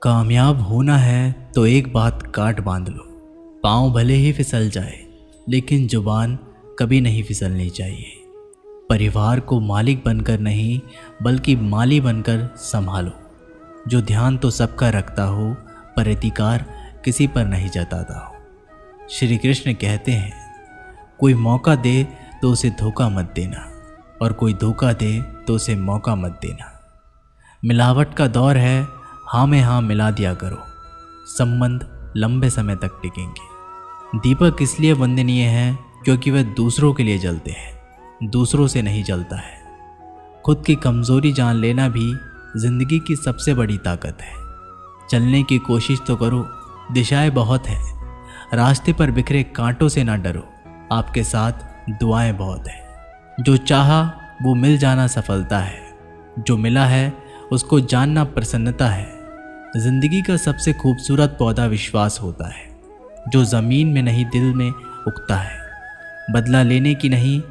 कामयाब होना है तो एक बात काट बांध लो, पाँव भले ही फिसल जाए लेकिन जुबान कभी नहीं फिसलनी चाहिए। परिवार को मालिक बनकर नहीं बल्कि माली बनकर संभालो। जो ध्यान तो सबका रखता हो पर अधिकार किसी पर नहीं जताता हो। श्री कृष्ण कहते हैं, कोई मौका दे तो उसे धोखा मत देना और कोई धोखा दे तो उसे मौका मत देना। मिलावट का दौर है, हाँ में हाँ मिला दिया करो, संबंध लंबे समय तक टिकेंगे। दीपक इसलिए वंदनीय है क्योंकि वह दूसरों के लिए जलते हैं, दूसरों से नहीं जलता है। खुद की कमजोरी जान लेना भी जिंदगी की सबसे बड़ी ताकत है। चलने की कोशिश तो करो, दिशाएं बहुत है। रास्ते पर बिखरे कांटों से ना डरो, आपके साथ दुआएं बहुत है। जो चाहा वो मिल जाना सफलता है, जो मिला है उसको जानना प्रसन्नता है। जिंदगी का सबसे खूबसूरत पौधा विश्वास होता है, जो ज़मीन में नहीं दिल में उगता है। बदला लेने की नहीं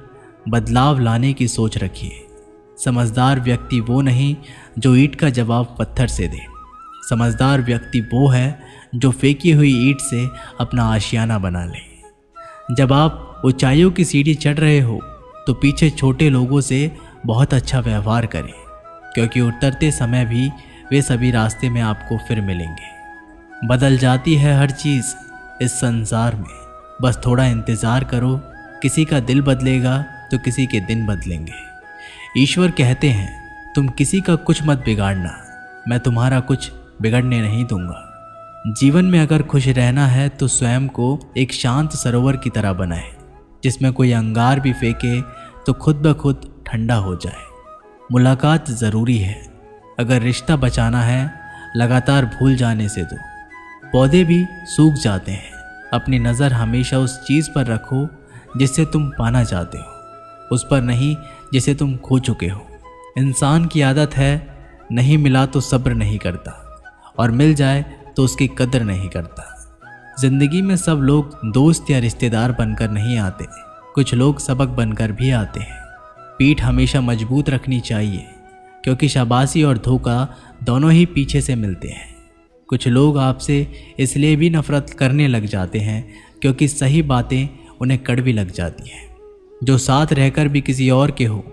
बदलाव लाने की सोच रखिए। समझदार व्यक्ति वो नहीं जो ईंट का जवाब पत्थर से दे। समझदार व्यक्ति वो है जो फेंकी हुई ईंट से अपना आशियाना बना ले। जब आप ऊंचाइयों की सीढ़ी चढ़ रहे हो तो पीछे छोटे लोगों से बहुत अच्छा व्यवहार करें, क्योंकि उतरते समय भी वे सभी रास्ते में आपको फिर मिलेंगे। बदल जाती है हर चीज़ इस संसार में, बस थोड़ा इंतज़ार करो। किसी का दिल बदलेगा तो किसी के दिन बदलेंगे। ईश्वर कहते हैं, तुम किसी का कुछ मत बिगाड़ना, मैं तुम्हारा कुछ बिगड़ने नहीं दूंगा। जीवन में अगर खुश रहना है तो स्वयं को एक शांत सरोवर की तरह बनाए, जिसमें कोई अंगार भी फेंके तो खुद ब खुद ठंडा हो जाए। मुलाकात ज़रूरी है, अगर रिश्ता बचाना है लगातार भूल जाने से दो। पौधे भी सूख जाते हैं, अपनी नज़र हमेशा उस चीज़ पर रखो जिसे तुम पाना चाहते हो, उस पर नहीं जिसे तुम खो चुके हो। इंसान की आदत है, नहीं मिला तो सब्र नहीं करता और मिल जाए तो उसकी कदर नहीं करता। ज़िंदगी में सब लोग दोस्त या रिश्तेदार बनकर नहीं आते, कुछ लोग सबक बनकर भी आते हैं। पीठ हमेशा मजबूत रखनी चाहिए, क्योंकि शाबाशी और धोखा दोनों ही पीछे से मिलते हैं। कुछ लोग आपसे इसलिए भी नफरत करने लग जाते हैं क्योंकि सही बातें उन्हें कड़वी लग जाती हैं। जो साथ रहकर भी किसी और के हो,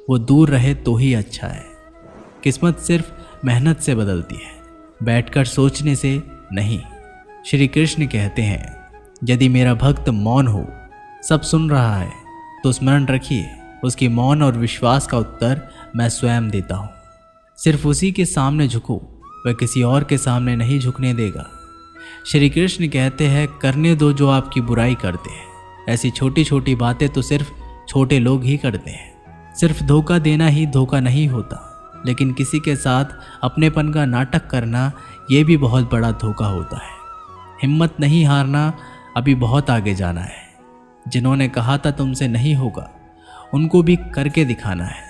वो दूर रहे तो ही अच्छा है। किस्मत सिर्फ मेहनत से बदलती है, बैठकर सोचने से नहीं। श्री कृष्ण कहते हैं, यदि मेरा भक्त मौन हो, सब सुन रहा है, तो स्मरण रखिए उसकी मौन और विश्वास का उत्तर मैं स्वयं देता हूँ। सिर्फ उसी के सामने झुको, वह किसी और के सामने नहीं झुकने देगा। श्री कृष्ण कहते हैं, करने दो जो आपकी बुराई करते हैं। ऐसी छोटी छोटी बातें तो सिर्फ छोटे लोग ही करते हैं। सिर्फ धोखा देना ही धोखा नहीं होता, लेकिन किसी के साथ अपनेपन का नाटक करना ये भी बहुत बड़ा धोखा होता है। हिम्मत नहीं हारना, अभी बहुत आगे जाना है। जिन्होंने कहा था तुमसे नहीं होगा, उनको भी करके दिखाना है।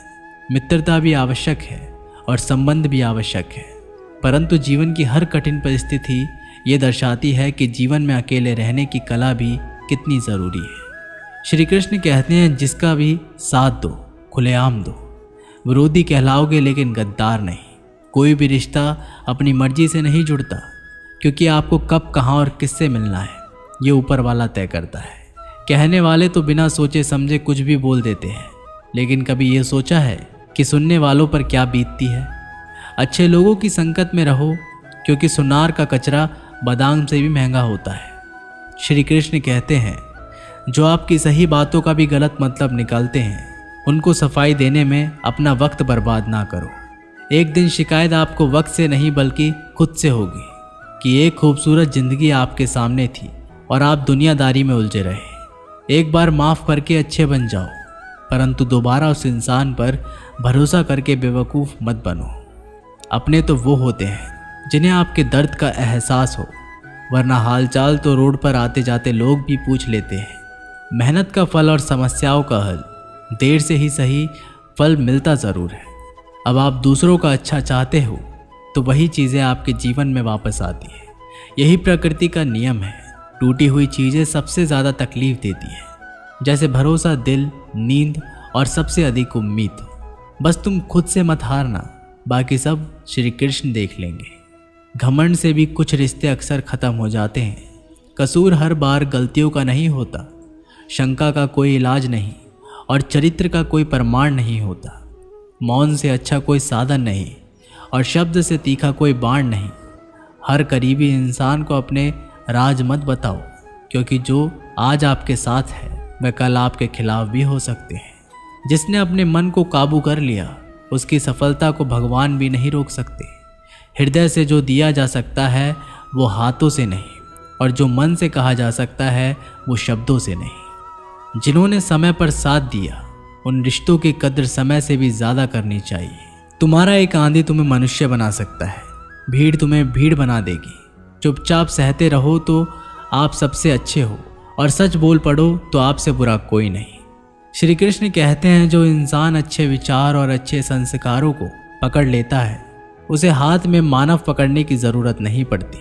मित्रता भी आवश्यक है और संबंध भी आवश्यक है, परंतु जीवन की हर कठिन परिस्थिति ये दर्शाती है कि जीवन में अकेले रहने की कला भी कितनी ज़रूरी है। श्री कृष्ण कहते हैं, जिसका भी साथ दो, खुलेआम दो। विरोधी कहलाओगे लेकिन गद्दार नहीं। कोई भी रिश्ता अपनी मर्जी से नहीं जुड़ता, क्योंकि आपको कब कहाँ और किससे मिलना है ये ऊपर वाला तय करता है। कहने वाले तो बिना सोचे समझे कुछ भी बोल देते हैं, लेकिन कभी ये सोचा है कि सुनने वालों पर क्या बीतती है। अच्छे लोगों की संगत में रहो, क्योंकि सुनार का कचरा बादाम से भी महंगा होता है। श्री कृष्ण कहते हैं, जो आपकी सही बातों का भी गलत मतलब निकालते हैं, उनको सफाई देने में अपना वक्त बर्बाद ना करो। एक दिन शिकायत आपको वक्त से नहीं बल्कि खुद से होगी कि एक खूबसूरत जिंदगी आपके सामने थी और आप दुनियादारी में उलझे रहे। एक बार माफ़ करके अच्छे बन जाओ, परंतु दोबारा उस इंसान पर भरोसा करके बेवकूफ़ मत बनो। अपने तो वो होते हैं जिन्हें आपके दर्द का एहसास हो, वरना हालचाल तो रोड पर आते जाते लोग भी पूछ लेते हैं। मेहनत का फल और समस्याओं का हल, देर से ही सही फल मिलता ज़रूर है। अब आप दूसरों का अच्छा चाहते हो तो वही चीज़ें आपके जीवन में वापस आती है। यही प्रकृति का नियम है। टूटी हुई चीज़ें सबसे ज़्यादा तकलीफ देती हैं, जैसे भरोसा, दिल, नींद और सबसे अधिक उम्मीद। बस तुम खुद से मत हारना, बाकी सब श्री कृष्ण देख लेंगे। घमंड से भी कुछ रिश्ते अक्सर ख़त्म हो जाते हैं। कसूर हर बार गलतियों का नहीं होता, शंका का कोई इलाज नहीं और चरित्र का कोई प्रमाण नहीं होता। मौन से अच्छा कोई साधन नहीं और शब्द से तीखा कोई बाण नहीं। हर करीबी इंसान को अपने राज मत बताओ, क्योंकि जो आज आपके साथ है वह कल आपके खिलाफ भी हो सकते हैं। जिसने अपने मन को काबू कर लिया उसकी सफलता को भगवान भी नहीं रोक सकते। हृदय से जो दिया जा सकता है वो हाथों से नहीं, और जो मन से कहा जा सकता है वो शब्दों से नहीं। जिन्होंने समय पर साथ दिया उन रिश्तों की कद्र समय से भी ज़्यादा करनी चाहिए। तुम्हारा एक आंधी तुम्हें मनुष्य बना सकता है, भीड़ तुम्हें भीड़ बना देगी। चुपचाप सहते रहो तो आप सबसे अच्छे हो, और सच बोल पड़ो तो आपसे बुरा कोई नहीं। श्री कृष्ण कहते हैं, जो इंसान अच्छे विचार और अच्छे संस्कारों को पकड़ लेता है उसे हाथ में मानव पकड़ने की ज़रूरत नहीं पड़ती।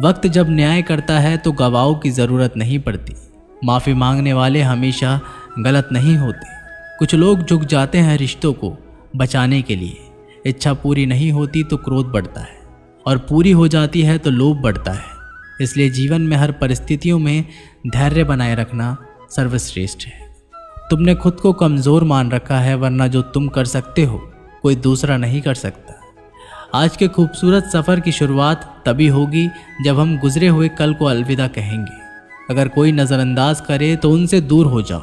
वक्त जब न्याय करता है तो गवाहों की ज़रूरत नहीं पड़ती। माफ़ी मांगने वाले हमेशा गलत नहीं होते। कुछ लोग झुक जाते हैं रिश्तों को बचाने के लिए। इच्छा पूरी नहीं होती तो क्रोध बढ़ता है, और पूरी हो जाती है तो लोभ बढ़ता है। इसलिए जीवन में हर परिस्थितियों में धैर्य बनाए रखना सर्वश्रेष्ठ है। तुमने खुद को कमज़ोर मान रखा है, वरना जो तुम कर सकते हो कोई दूसरा नहीं कर सकता। आज के खूबसूरत सफ़र की शुरुआत तभी होगी जब हम गुजरे हुए कल को अलविदा कहेंगे। अगर कोई नज़रअंदाज करे तो उनसे दूर हो जाओ।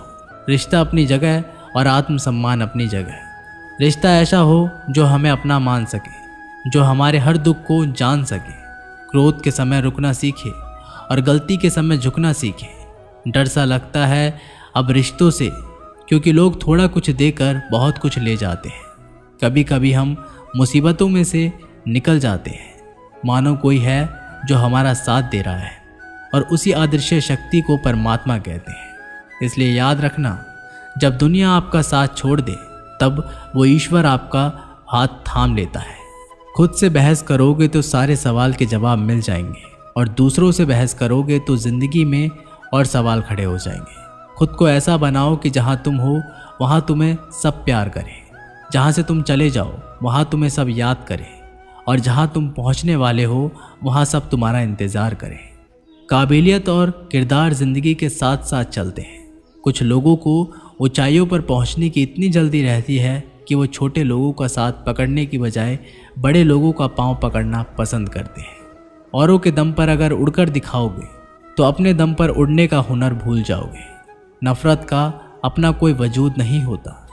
रिश्ता अपनी जगह और आत्मसम्मान अपनी जगह। रिश्ता ऐसा हो जो हमें अपना मान सके, जो हमारे हर दुख को जान सके। क्रोध के समय रुकना सीखे और गलती के समय झुकना सीखे। डर सा लगता है अब रिश्तों से, क्योंकि लोग थोड़ा कुछ देकर बहुत कुछ ले जाते हैं। कभी कभी हम मुसीबतों में से निकल जाते हैं, मानो कोई है जो हमारा साथ दे रहा है, और उसी अदृश्य शक्ति को परमात्मा कहते हैं। इसलिए याद रखना, जब दुनिया आपका साथ छोड़ दे तब वो ईश्वर आपका हाथ थाम लेता है। खुद से बहस करोगे तो सारे सवाल के जवाब मिल जाएंगे, और दूसरों से बहस करोगे तो ज़िंदगी में और सवाल खड़े हो जाएंगे। खुद को ऐसा बनाओ कि जहाँ तुम हो वहाँ तुम्हें सब प्यार करें, जहाँ से तुम चले जाओ वहाँ तुम्हें सब याद करें, और जहाँ तुम पहुँचने वाले हो वहाँ सब तुम्हारा इंतज़ार करें। काबिलियत और किरदार ज़िंदगी के साथ साथ चलते हैं। कुछ लोगों को ऊंचाइयों पर पहुँचने की इतनी जल्दी रहती है कि वो छोटे लोगों का साथ पकड़ने की बजाय बड़े लोगों का पाँव पकड़ना पसंद करते हैं। औरों के दम पर अगर उड़कर दिखाओगे तो अपने दम पर उड़ने का हुनर भूल जाओगे। नफ़रत का अपना कोई वजूद नहीं होता,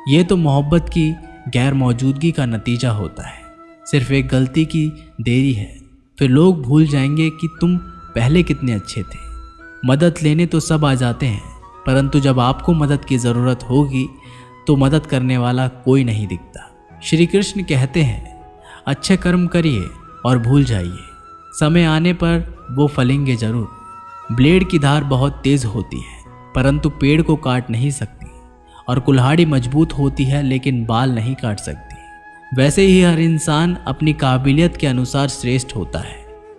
ये तो मोहब्बत की गैर मौजूदगी का नतीजा होता है। सिर्फ एक गलती की देरी है, फिर लोग भूल जाएंगे कि तुम पहले कितने अच्छे थे। मदद लेने तो सब आ जाते हैं, परंतु जब आपको मदद की ज़रूरत होगी तो मदद करने वाला कोई नहीं दिखता। श्री कृष्ण कहते हैं, अच्छे कर्म करिए और भूल जाइए, समय आने पर वो फलेंगे ज़रूर। ब्लेड की धार बहुत तेज़ होती है परंतु पेड़ को काट नहीं सकती, और कुल्हाड़ी मजबूत होती है लेकिन बाल नहीं काट सकती। वैसे ही हर इंसान अपनी काबिलियत के अनुसार श्रेष्ठ होता है।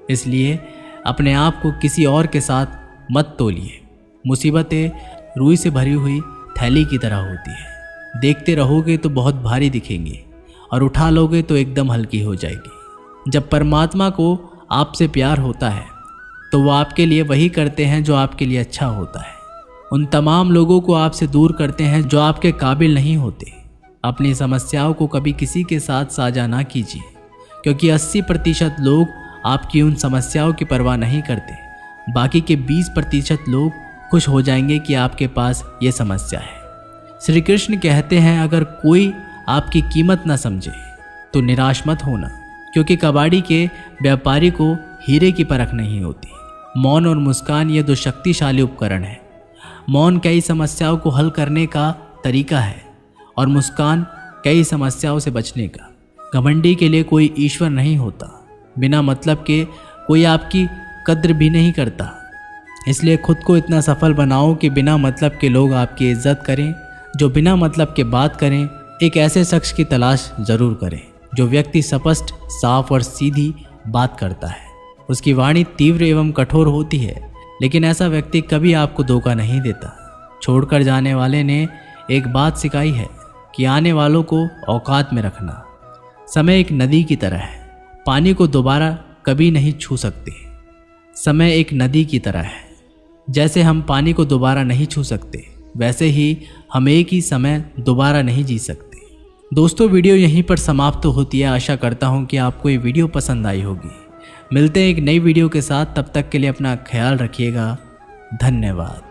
इसलिए अपने आप को किसी और के साथ मत तोलिए। मुसीबतें रुई से भरी हुई थैली की तरह होती है। देखते रहोगे तो बहुत भारी दिखेंगी, और उठा लोगे तो एकदम हल्की हो जाएगी। जब परमात्मा को आपसे प्यार होता है तो वो आपके लिए वही करते हैं जो आपके लिए अच्छा होता है। उन तमाम लोगों को आपसे दूर करते हैं जो आपके काबिल नहीं होते। अपनी समस्याओं को कभी किसी के साथ साझा ना कीजिए, क्योंकि 80% लोग आपकी उन समस्याओं की परवाह नहीं करते। बाकी के 20% लोग खुश हो जाएंगे कि आपके पास ये समस्या है। श्री कृष्ण कहते हैं, अगर कोई आपकी कीमत ना समझे तो निराश मत होना, क्योंकि कबाड़ी के व्यापारी को हीरे की परख नहीं होती। मौन और मुस्कान ये दो शक्तिशाली उपकरण हैं। मौन कई समस्याओं को हल करने का तरीका है, और मुस्कान कई समस्याओं से बचने का। घमंडी के लिए कोई ईश्वर नहीं होता, बिना मतलब के कोई आपकी कद्र भी नहीं करता। इसलिए खुद को इतना सफल बनाओ कि बिना मतलब के लोग आपकी इज्जत करें। जो बिना मतलब के बात करें, एक ऐसे शख्स की तलाश ज़रूर करें जो व्यक्ति स्पष्ट, साफ और सीधी बात करता है। उसकी वाणी तीव्र एवं कठोर होती है, लेकिन ऐसा व्यक्ति कभी आपको धोखा नहीं देता। छोड़कर जाने वाले ने एक बात सिखाई है कि आने वालों को औकात में रखना। समय एक नदी की तरह है, पानी को दोबारा कभी नहीं छू सकते। समय एक नदी की तरह है, जैसे हम पानी को दोबारा नहीं छू सकते वैसे ही हम एक ही समय दोबारा नहीं जी सकते। दोस्तों, वीडियो यहीं पर समाप्त होती है। आशा करता हूँ कि आपको ये वीडियो पसंद आई होगी। मिलते हैं एक नई वीडियो के साथ, तब तक के लिए अपना ख्याल रखिएगा। धन्यवाद।